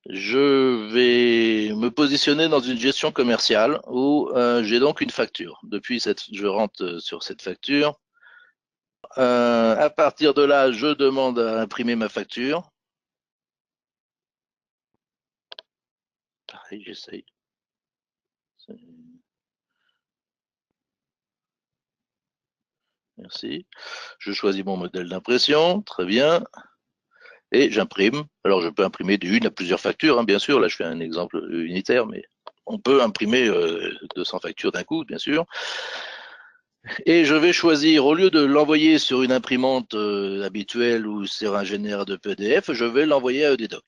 Je vais me positionner dans une gestion commerciale où j'ai donc une facture. Je rentre sur cette facture. À partir de là, je demande à imprimer ma facture. Pareil, j'essaye. Merci. Je choisis mon modèle d'impression. Très bien. Et j'imprime. Alors, je peux imprimer d'une à plusieurs factures, hein, bien sûr. Là, je fais un exemple unitaire, mais on peut imprimer 200 factures d'un coup, bien sûr. Et je vais choisir, au lieu de l'envoyer sur une imprimante habituelle ou sur un générateur de PDF, je vais l'envoyer à EDDoc.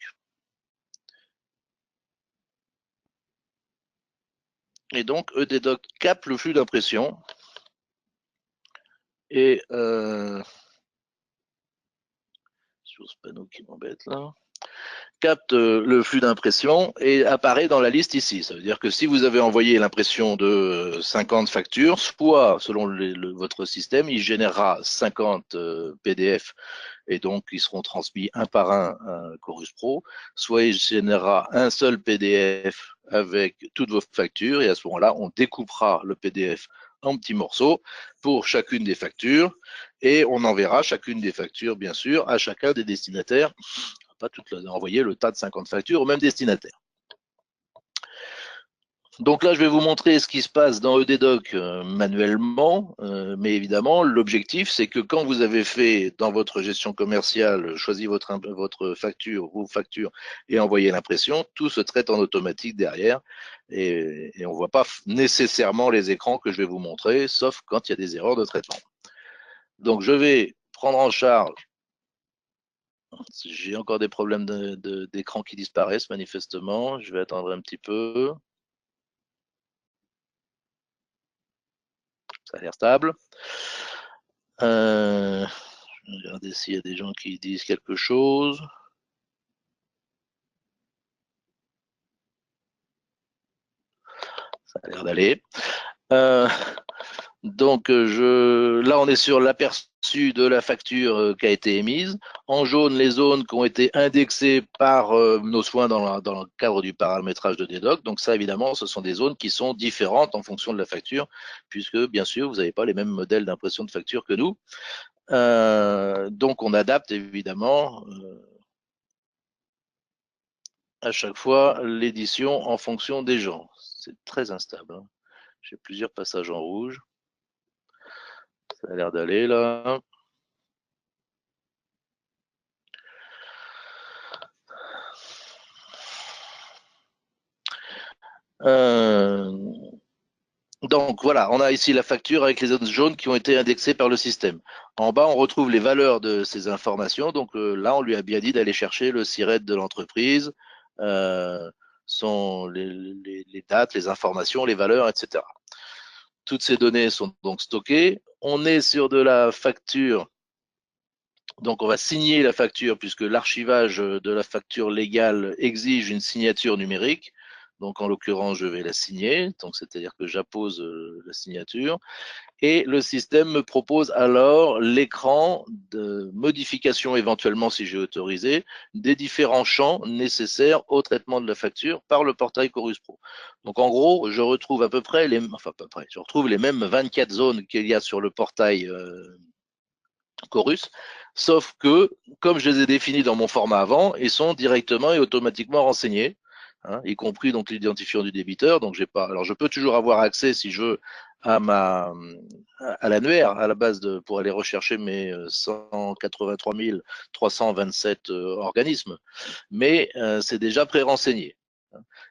Et donc, EDDoc capte le flux d'impression. Et sur ce panneau qui m'embête là, capte le flux d'impression et apparaît dans la liste ici. Ça veut dire que si vous avez envoyé l'impression de 50 factures, soit selon votre système, il générera 50 PDF et donc ils seront transmis un par un à Chorus Pro, soit il générera un seul PDF avec toutes vos factures et à ce moment-là, on découpera le PDF en petits morceaux pour chacune des factures et on enverra chacune des factures, bien sûr, à chacun des destinataires, pas toutes envoyer le tas de 50 factures au même destinataire. Donc là, je vais vous montrer ce qui se passe dans EDDoc manuellement, mais évidemment, l'objectif, c'est que quand vous avez fait dans votre gestion commerciale, choisi votre facture, vos factures et envoyé l'impression, tout se traite en automatique derrière et on ne voit pas nécessairement les écrans que je vais vous montrer, sauf quand il y a des erreurs de traitement. Donc, je vais prendre en charge. J'ai encore des problèmes d'écran qui disparaissent manifestement. Je vais attendre un petit peu. Ça a l'air stable. Je vais regarder s'il y a des gens qui disent quelque chose. Ça a l'air d'aller. Donc, là, on est sur l'aperçu de la facture qui a été émise. En jaune, les zones qui ont été indexées par nos soins dans le cadre du paramétrage de DDoc. Donc, ça, évidemment, ce sont des zones qui sont différentes en fonction de la facture, puisque, bien sûr, vous n'avez pas les mêmes modèles d'impression de facture que nous. Donc, on adapte, évidemment, à chaque fois l'édition en fonction des gens. C'est très instable. Hein. J'ai plusieurs passages en rouge. Ça a l'air d'aller là. Donc voilà, on a ici la facture avec les zones jaunes qui ont été indexées par le système. En bas, on retrouve les valeurs de ces informations. Donc là, on lui a bien dit d'aller chercher le SIRET de l'entreprise, les dates, les informations, les valeurs, etc. Toutes ces données sont donc stockées. On est sur de la facture. Donc, on va signer la facture puisque l'archivage de la facture légale exige une signature numérique. Donc, en l'occurrence, je vais la signer. Donc, c'est-à-dire que j'appose la signature. Et le système me propose alors l'écran de modification éventuellement, si j'ai autorisé, des différents champs nécessaires au traitement de la facture par le portail Chorus Pro. Donc, en gros, je retrouve je retrouve les mêmes 24 zones qu'il y a sur le portail Chorus, sauf que, comme je les ai définis dans mon format avant, ils sont directement et automatiquement renseignés, hein, y compris donc l'identifiant du débiteur. Donc j'ai pas. Alors je peux toujours avoir accès si je veux à l'annuaire à la base pour aller rechercher mes 183 327 organismes, mais c'est déjà pré-renseigné.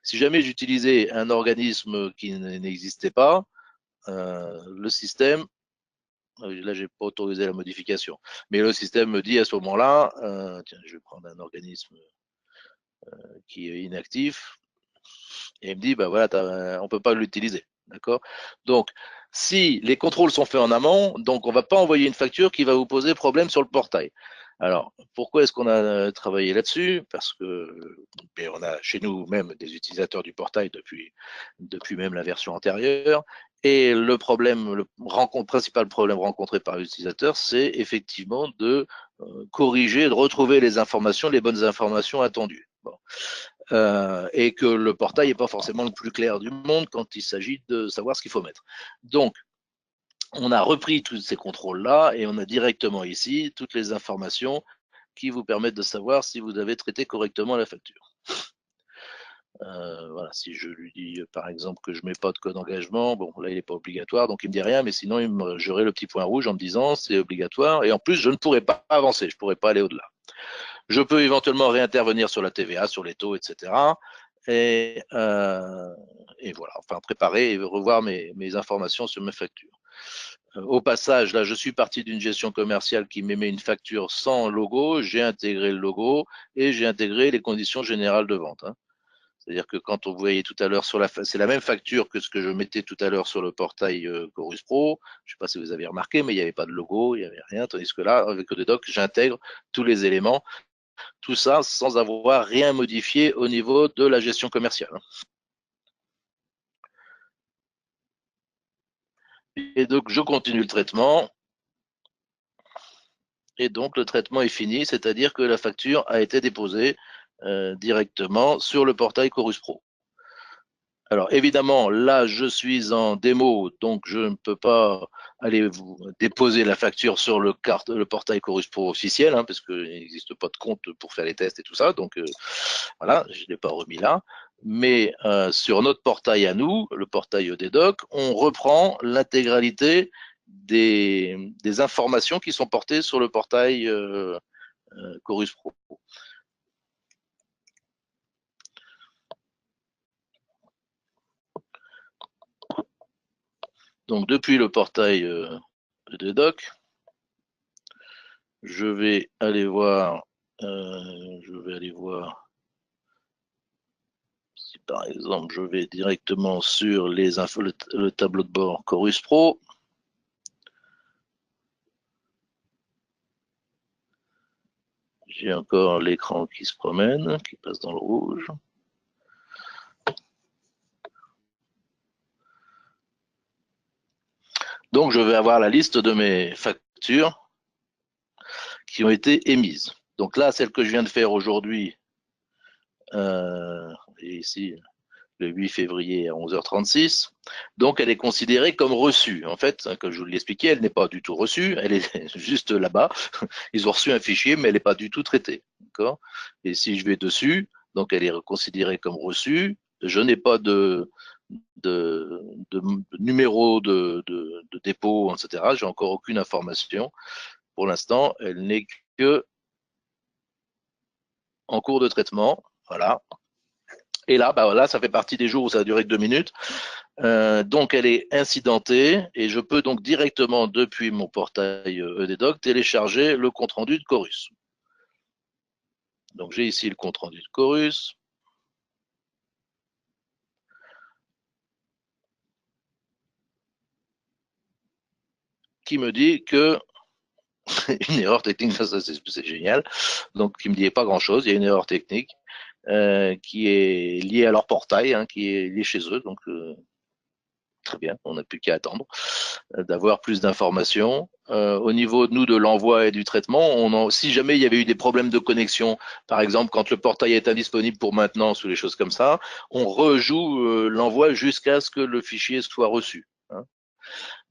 Si jamais j'utilisais un organisme qui n'existait pas, le système là, j'ai pas autorisé la modification. Mais le système me dit à ce moment-là, tiens, je vais prendre un organisme qui est inactif, et il me dit, bah voilà, on peut pas l'utiliser. D'accord. Donc, si les contrôles sont faits en amont, donc on va pas envoyer une facture qui va vous poser problème sur le portail. Alors, pourquoi est-ce qu'on a travaillé là-dessus? Parce que on a chez nous même des utilisateurs du portail depuis même la version antérieure. Et le principal problème rencontré par l'utilisateur, c'est effectivement de corriger, de retrouver les bonnes informations attendues. Bon. et que le portail n'est pas forcément le plus clair du monde quand il s'agit de savoir ce qu'il faut mettre. Donc, on a repris tous ces contrôles-là et on a directement ici toutes les informations qui vous permettent de savoir si vous avez traité correctement la facture. Voilà, si je lui dis par exemple que je mets pas de code d'engagement, bon là il n'est pas obligatoire, donc il me dit rien, mais sinon j'aurai le petit point rouge en me disant c'est obligatoire, et en plus je ne pourrais pas avancer, je ne pourrais pas aller au-delà. Je peux éventuellement réintervenir sur la TVA, sur les taux, etc. Et voilà, enfin préparer et revoir mes informations sur mes factures. Au passage, là, je suis parti d'une gestion commerciale qui m'émet une facture sans logo, j'ai intégré le logo et j'ai intégré les conditions générales de vente. Hein. C'est-à-dire que quand on voyait tout à l'heure sur c'est la même facture que ce que je mettais tout à l'heure sur le portail Chorus Pro. Je ne sais pas si vous avez remarqué, mais il n'y avait pas de logo, il n'y avait rien. Tandis que là, avec Odedoc, j'intègre tous les éléments. Tout ça sans avoir rien modifié au niveau de la gestion commerciale. Et donc, je continue le traitement. Et donc, le traitement est fini, c'est-à-dire que la facture a été déposée directement sur le portail Chorus Pro. Alors, évidemment, là, je suis en démo, donc je ne peux pas aller vous déposer la facture sur le portail Chorus Pro officiel, hein, parce qu'il n'existe pas de compte pour faire les tests et tout ça. Donc, voilà, je ne l'ai pas remis là. Mais sur notre portail à nous, le portail Odedoc, on reprend l'intégralité des informations qui sont portées sur le portail Chorus Pro. Donc, depuis le portail Odedoc, je vais aller voir si par exemple je vais directement sur les infos, le tableau de bord Chorus Pro. J'ai encore l'écran qui se promène, qui passe dans le rouge. Donc je vais avoir la liste de mes factures qui ont été émises. Donc là, celle que je viens de faire aujourd'hui, ici, le 8 février à 11h36. Donc, elle est considérée comme reçue. En fait, comme je vous l'ai expliqué, elle n'est pas du tout reçue, elle est juste là-bas. Ils ont reçu un fichier, mais elle n'est pas du tout traitée. D'accord ? Et si je vais dessus, donc elle est considérée comme reçue. Je n'ai pas de numéro de dépôt, etc. J'ai encore aucune information. Pour l'instant, elle n'est que en cours de traitement. Voilà. Et là, bah voilà, ça fait partie des jours où ça a duré que 2 minutes. Donc, elle est incidentée et je peux donc directement, depuis mon portail Ededoc, télécharger le compte-rendu de Chorus. Donc, j'ai ici le compte-rendu de Chorus. Qui me dit que une erreur technique, ça c'est génial. Donc, qui me dit pas grand-chose, il y a une erreur technique qui est liée à leur portail, hein, qui est liée chez eux. Donc, très bien, on n'a plus qu'à attendre d'avoir plus d'informations. Au niveau de nous de l'envoi et du traitement, si jamais il y avait eu des problèmes de connexion, par exemple quand le portail est indisponible pour maintenance ou les choses comme ça, on rejoue l'envoi jusqu'à ce que le fichier soit reçu. Hein.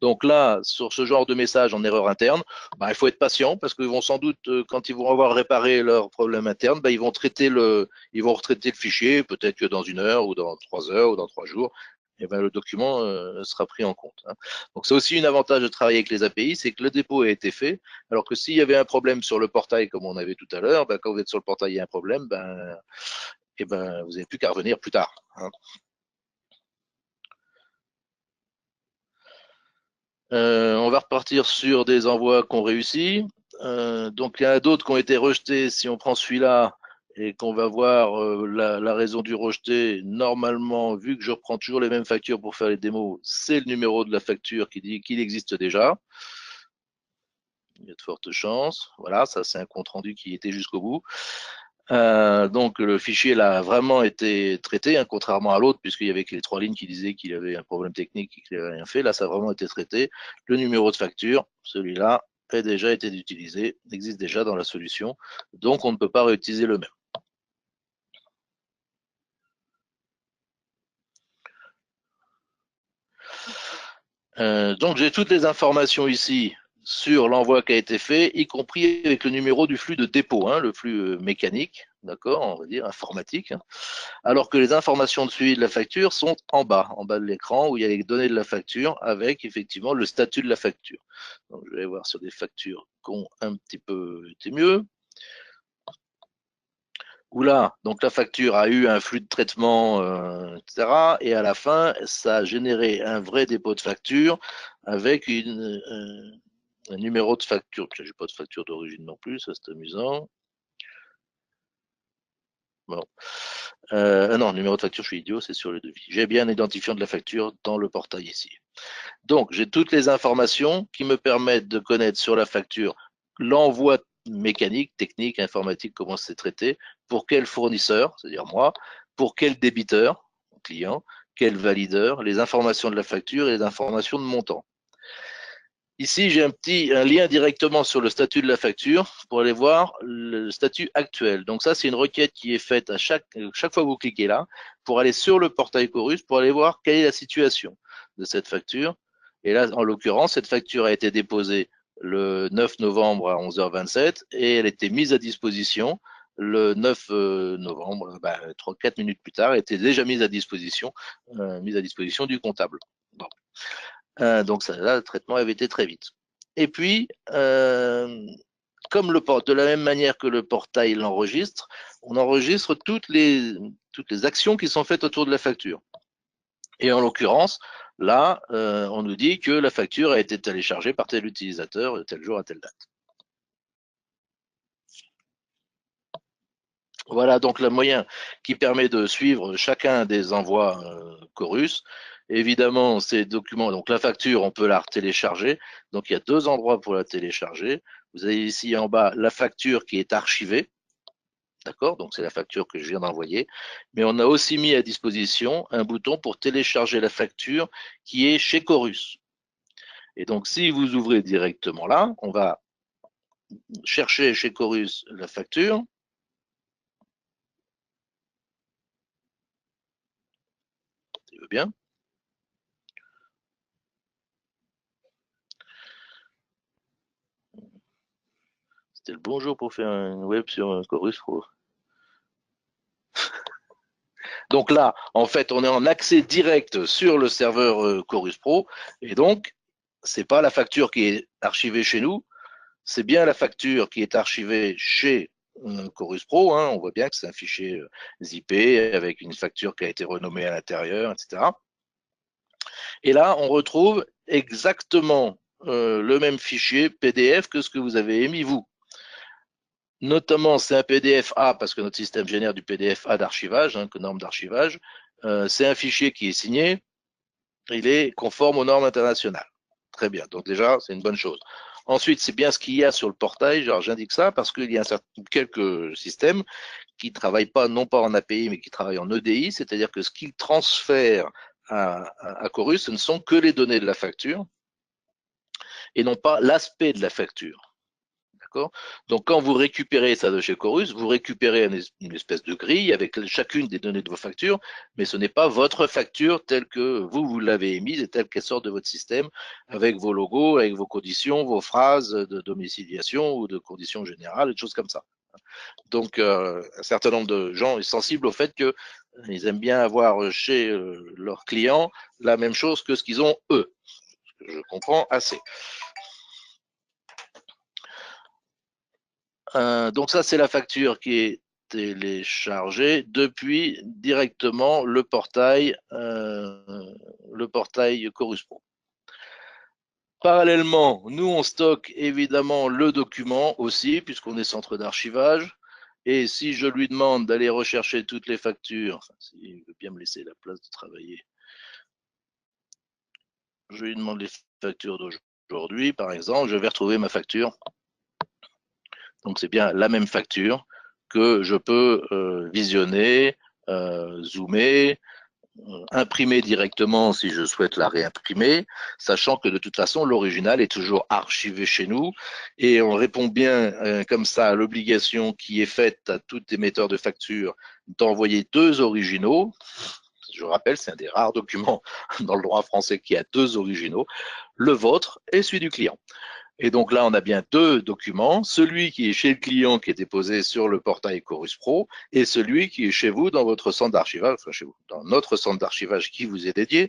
Donc là, sur ce genre de message en erreur interne, bah, il faut être patient parce qu'ils vont sans doute, quand ils vont avoir réparé leur problème interne, bah, ils vont retraiter le fichier, peut-être que dans 1 heure ou dans 3 heures ou dans 3 jours, et ben, le document sera pris en compte. Hein. Donc c'est aussi un avantage de travailler avec les API, c'est que le dépôt a été fait, alors que s'il y avait un problème sur le portail, comme on avait tout à l'heure, ben, quand vous êtes sur le portail, il y a un problème, et ben, vous n'avez plus qu'à revenir plus tard. Hein. On va repartir sur des envois qu'on réussit. Donc il y en a d'autres qui ont été rejetés. Si on prend celui-là et qu'on va voir la raison du rejeté, normalement, vu que je reprends toujours les mêmes factures pour faire les démos, c'est le numéro de la facture qui dit qu'il existe déjà. Il y a de fortes chances. Voilà, ça c'est un compte rendu qui était jusqu'au bout. Donc le fichier là a vraiment été traité, hein, contrairement à l'autre, puisqu'il y avait que les 3 lignes qui disaient qu'il avait un problème technique et qu'il n'avait rien fait. Là, ça a vraiment été traité. Le numéro de facture, celui-là, a déjà été utilisé, existe déjà dans la solution. Donc on ne peut pas réutiliser le même. Donc j'ai toutes les informations ici sur l'envoi qui a été fait, y compris avec le numéro du flux de dépôt, hein, le flux mécanique, d'accord, on va dire informatique, hein, alors que les informations de suivi de la facture sont en bas de l'écran, où il y a les données de la facture avec effectivement le statut de la facture. Donc je vais voir sur des factures qui ont un petit peu été mieux. Où là, donc la facture a eu un flux de traitement, etc. Et à la fin, ça a généré un vrai dépôt de facture avec un numéro de facture. Je n'ai pas de facture d'origine non plus, ça c'est amusant. Bon. Non, numéro de facture, je suis idiot, c'est sur le devis. J'ai bien un identifiant de la facture dans le portail ici. Donc, j'ai toutes les informations qui me permettent de connaître sur la facture l'envoi mécanique, technique, informatique, comment c'est traité, pour quel fournisseur, c'est-à-dire moi, pour quel débiteur, client, quel valideur, les informations de la facture et les informations de montant. Ici, j'ai un lien directement sur le statut de la facture pour aller voir le statut actuel. Donc ça, c'est une requête qui est faite à chaque fois que vous cliquez là, pour aller sur le portail Chorus, pour aller voir quelle est la situation de cette facture. Et là, en l'occurrence, cette facture a été déposée le 9 novembre à 11h27 et elle était mise à disposition le 9 novembre, 3-4 minutes plus tard, elle était déjà mise à disposition du comptable. Bon. Donc ça, là, le traitement avait été très vite. Et puis, comme de la même manière que le portail l'enregistre, on enregistre toutes les actions qui sont faites autour de la facture. Et en l'occurrence, là, on nous dit que la facture a été téléchargée par tel utilisateur de tel jour à telle date. Voilà donc le moyen qui permet de suivre chacun des envois Chorus. Évidemment, ces documents, donc la facture, on peut la télécharger. Donc il y a deux endroits pour la télécharger. Vous avez ici en bas la facture qui est archivée. D'accord? Donc c'est la facture que je viens d'envoyer. Mais on a aussi mis à disposition un bouton pour télécharger la facture qui est chez Chorus. Et donc si vous ouvrez directement là, on va chercher chez Chorus la facture. Tu veux bien? C'était le bon jour pour faire un web sur Chorus Pro. Donc là, en fait, on est en accès direct sur le serveur Chorus Pro. Et donc, c'est pas la facture qui est archivée chez nous, c'est bien la facture qui est archivée chez Chorus Pro. Hein. On voit bien que c'est un fichier zip avec une facture qui a été renommée à l'intérieur, etc. Et là, on retrouve exactement le même fichier PDF que ce que vous avez émis vous. Notamment, c'est un PDF A parce que notre système génère du PDF A d'archivage, hein, norme d'archivage. C'est un fichier qui est signé. Il est conforme aux normes internationales. Très bien. Donc déjà, c'est une bonne chose. Ensuite, c'est bien ce qu'il y a sur le portail. Genre, j'indique ça parce qu'il y a quelques systèmes qui ne travaillent pas, non pas en API, mais qui travaillent en EDI, c'est-à-dire que ce qu'ils transfèrent à Chorus, ce ne sont que les données de la facture et non pas l'aspect de la facture. Donc, quand vous récupérez ça de chez Chorus, vous récupérez une espèce de grille avec chacune des données de vos factures, mais ce n'est pas votre facture telle que vous l'avez émise et telle qu'elle sort de votre système, avec vos logos, avec vos conditions, vos phrases de domiciliation ou de conditions générales, des choses comme ça. Donc, un certain nombre de gens sont sensibles au fait qu'ils aiment bien avoir chez leurs clients la même chose que ce qu'ils ont eux. Je comprends assez. Donc ça, c'est la facture qui est téléchargée depuis directement le portail Chorus Pro. Parallèlement, nous, on stocke évidemment le document aussi, puisqu'on est centre d'archivage. Et si je lui demande d'aller rechercher toutes les factures, enfin, s'il veut bien me laisser la place de travailler, je lui demande les factures d'aujourd'hui, par exemple, je vais retrouver ma facture. Donc c'est bien la même facture que je peux visionner, zoomer, imprimer directement si je souhaite la réimprimer, sachant que de toute façon l'original est toujours archivé chez nous et on répond bien comme ça à l'obligation qui est faite à tout émetteur de facture d'envoyer deux originaux. Je rappelle, c'est un des rares documents dans le droit français qui a deux originaux, le vôtre et celui du client. Et donc là, on a bien deux documents, celui qui est chez le client qui est déposé sur le portail Chorus Pro et celui qui est chez vous dans votre centre d'archivage, enfin chez vous, dans notre centre d'archivage qui vous est dédié.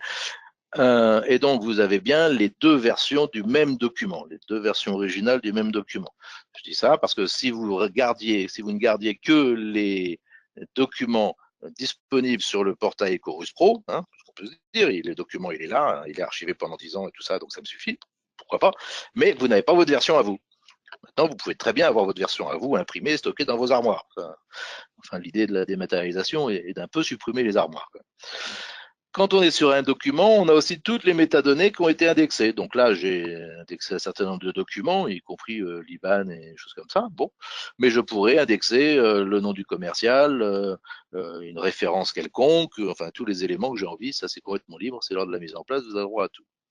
Et donc, vous avez bien les deux versions du même document, les deux versions originales du même document. Je dis ça parce que si vous ne gardiez que les documents disponibles sur le portail Chorus Pro, hein, on peut se dire, le document il est là, hein, il est archivé pendant 10 ans et tout ça, donc ça me suffit, pourquoi pas, mais vous n'avez pas votre version à vous. Maintenant, vous pouvez très bien avoir votre version à vous imprimée, stockée dans vos armoires. Enfin, l'idée de la dématérialisation est d'un peu supprimer les armoires. Quand on est sur un document, on a aussi toutes les métadonnées qui ont été indexées. Donc là, j'ai indexé un certain nombre de documents, y compris l'IBAN et des choses comme ça. Bon, mais je pourrais indexer le nom du commercial, une référence quelconque, enfin tous les éléments que j'ai envie. Ça, c'est complètement libre. C'est lors de la mise en place, vous avez droit à tout.